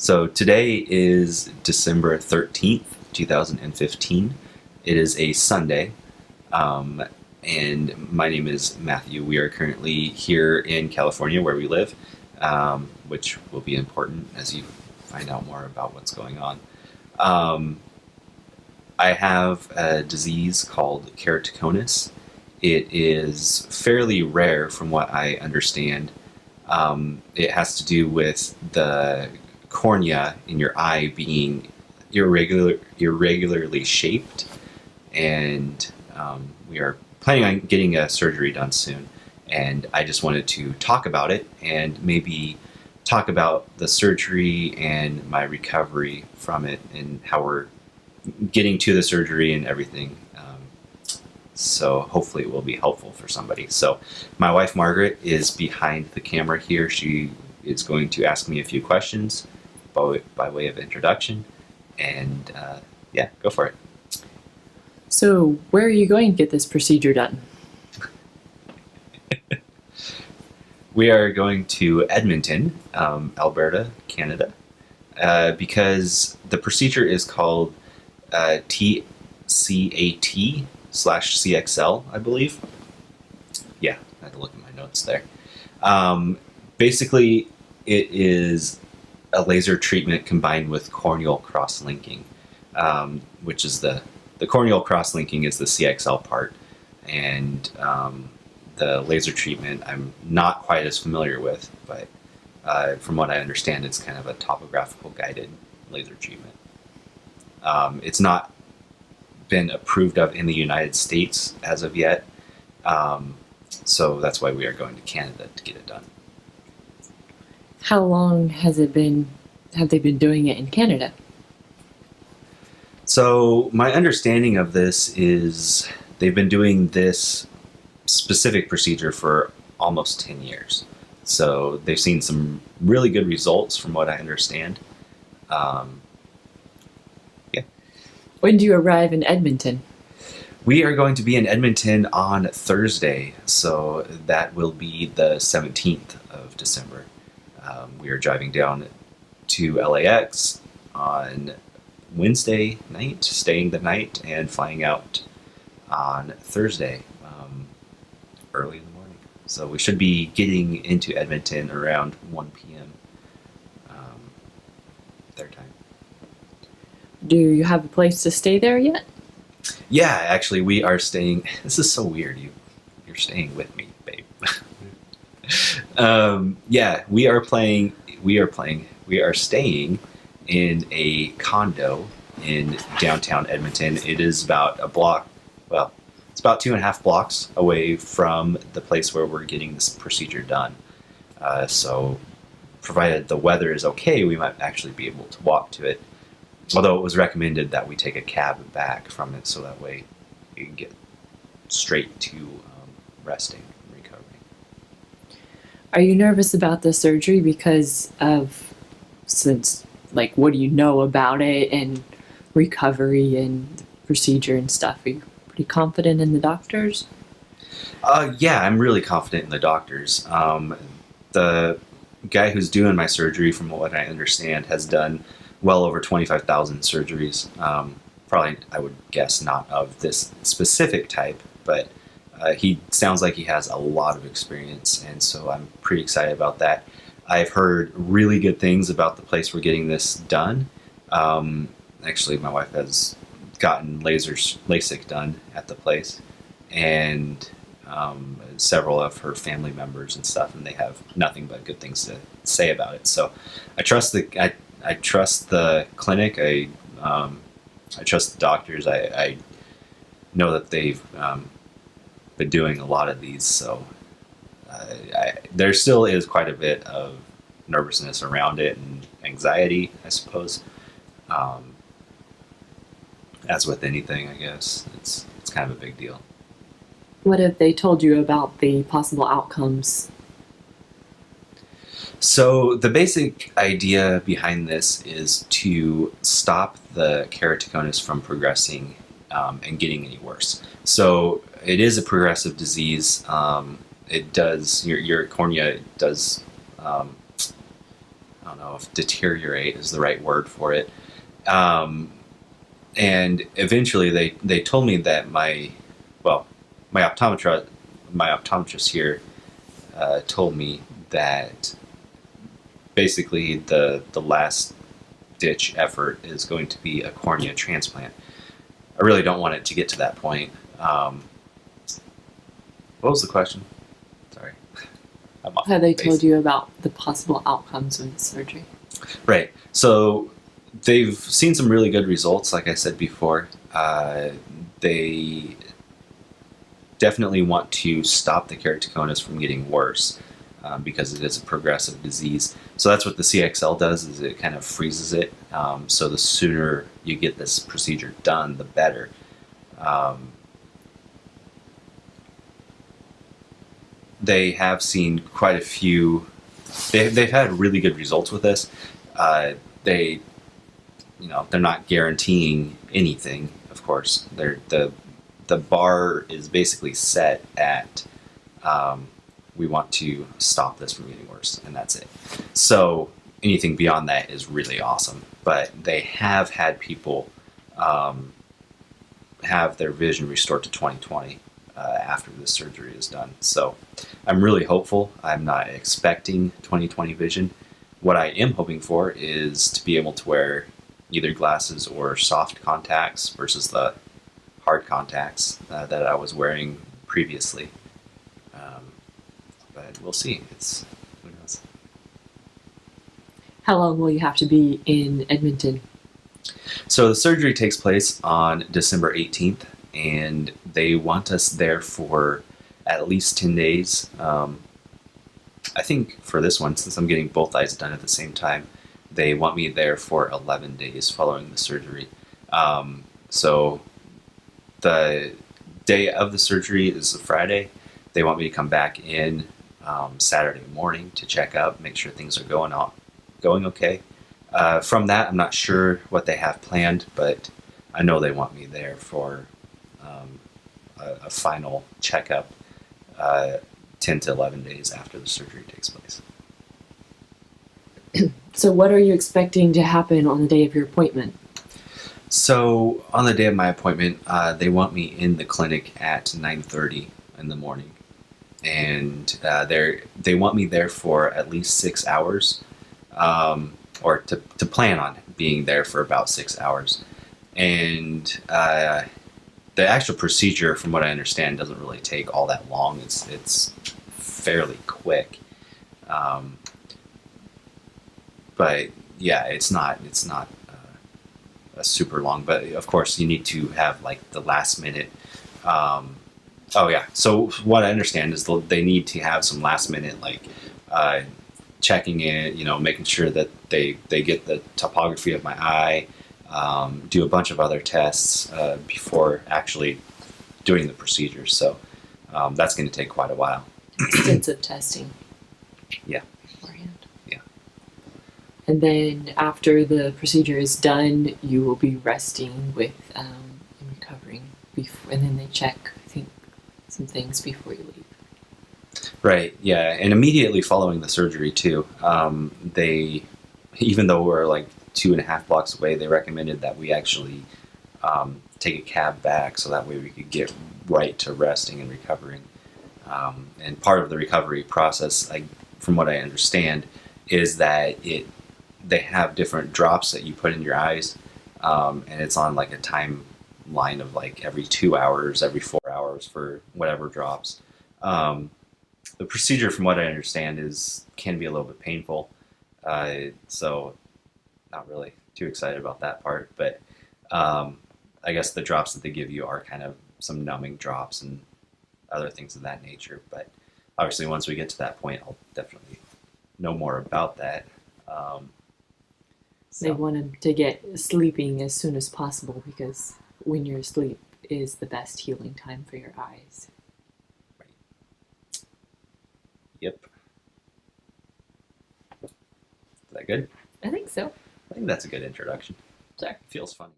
So today is December 13th, 2015. It is a Sunday, um, and my name is Matthew. We are currently here in California where we live, which will be important as you find out more about what's going on. Um, I have a disease called keratoconus. It is fairly rare from what I understand. It has to do with the cornea in your eye being irregularly shaped, and we are planning on getting a surgery done soon. And I just wanted to talk about it and maybe talk about the surgery and my recovery from it and how we're getting to the surgery and everything. So hopefully it will be helpful for somebody. So my wife Margaret is behind the camera here. She is going to ask me a few questions by way of introduction, and yeah, go for it. So, where are you going to get this procedure done? We are going to Edmonton, Alberta, Canada, because the procedure is called TCAT/CXL, I believe. Yeah, I had to look at my notes there. Basically, it is a laser treatment combined with corneal cross-linking, which is the corneal cross-linking is the CXL part, and the laser treatment I'm not quite as familiar with, but from what I understand, it's kind of a topographical guided laser treatment. It's not been approved of in the United States as of yet, so that's why we are going to Canada to get it done. How long have they been doing it in Canada? So my understanding of this is they've been doing this specific procedure for almost 10 years. So they've seen some really good results from what I understand. Yeah. When do you arrive in Edmonton? We are going to be in Edmonton on Thursday, so that will be the 17th of December. We are driving down to LAX on Wednesday night, staying the night, and flying out on Thursday early in the morning. So we should be getting into Edmonton around 1 p.m. Their time. Do you have a place to stay there yet? Yeah, actually, we are staying. This is so weird. You're staying with me, babe. Yeah, we are staying in a condo in downtown Edmonton. It is about a block. Well, it's about 2.5 blocks away from the place where we're getting this procedure done. So, provided the weather is okay, we might actually be able to walk to it. Although it was recommended that we take a cab back from it, so that way you can get straight to resting and recovering. Are you nervous about the surgery what do you know about it and recovery and the procedure and stuff? Are you pretty confident in the doctors? Yeah, I'm really confident in the doctors. The guy who's doing my surgery, from what I understand, has done well over 25,000 surgeries. Probably, I would guess, not of this specific type, but he sounds like he has a lot of experience, and so I'm pretty excited about that. I've heard really good things about the place we're getting this done. Actually, my wife has gotten LASIK done at the place, and several of her family members and stuff, and they have nothing but good things to say about it. So I trust the clinic. I trust the doctors. I know that they've been doing a lot of these, so there still is quite a bit of nervousness around it and anxiety, I suppose. As with anything, I guess it's kind of a big deal. What have they told you about the possible outcomes? So the basic idea behind this is to stop the keratoconus from progressing and getting any worse. So it is a progressive disease. It does, your cornea does I don't know if deteriorate is the right word for it. Um, and eventually they told me that well, my optometrist here told me that basically the last ditch effort is going to be a cornea transplant. I really don't want it to get to that point. What was the question? Sorry. I'm off Have they base. told you about the possible outcomes of the surgery? Right. So they've seen some really good results, like I said before. They definitely want to stop the keratoconus from getting worse because it is a progressive disease. So that's what the CXL does, is it kind of freezes it. So the sooner you get this procedure done, the better. They have seen quite a few. They've had really good results with this. They, they're not guaranteeing anything. Of course, the bar is basically set at we want to stop this from getting worse, and that's it. So anything beyond that is really awesome. But they have had people have their vision restored to 2020 after this surgery is done. So I'm really hopeful. I'm not expecting 2020 vision. What I am hoping for is to be able to wear either glasses or soft contacts versus the hard contacts that I was wearing previously. But we'll see. Who knows? How long will you have to be in Edmonton? So the surgery takes place on December 18th, and they want us there for at least 10 days. I think for this one, since I'm getting both eyes done at the same time, they want me there for 11 days following the surgery. So the day of the surgery is a Friday. They want me to come back in Saturday morning to check up, make sure things are going okay. From that, I'm not sure what they have planned, but I know they want me there for a final checkup 10 to 11 days after the surgery takes place. So what are you expecting to happen on the day of your appointment? So on the day of my appointment, they want me in the clinic at 9:30 in the morning, and they want me there for at least 6 hours, or to plan on being there for about 6 hours. And the actual procedure, from what I understand, doesn't really take all that long. It's fairly quick, but yeah, it's not a super long. But of course, you need to have like the last minute. Oh yeah. So what I understand is they need to have some last minute like checking in, making sure that they get the topography of my eye, do a bunch of other tests before actually doing the procedure. So that's going to take quite a while. Extensive testing. Yeah. Beforehand. Yeah. And then after the procedure is done, you will be resting with and recovering. And then they check, I think, some things before you leave. Right. Yeah. And immediately following the surgery too, they, even though we're like 2.5 blocks away, they recommended that we actually take a cab back so that way we could get right to resting and recovering. And part of the recovery process, from what I understand, is that they have different drops that you put in your eyes, and it's on like a timeline of like every 2 hours, every 4 hours for whatever drops. The procedure, from what I understand, can be a little bit painful, so not really too excited about that part. But I guess the drops that they give you are kind of some numbing drops and other things of that nature. But obviously, once we get to that point, I'll definitely know more about that. They want them to get sleeping as soon as possible because when you're asleep is the best healing time for your eyes. Yep. Is that good? I think so. I think that's a good introduction. Sure. Feels funny.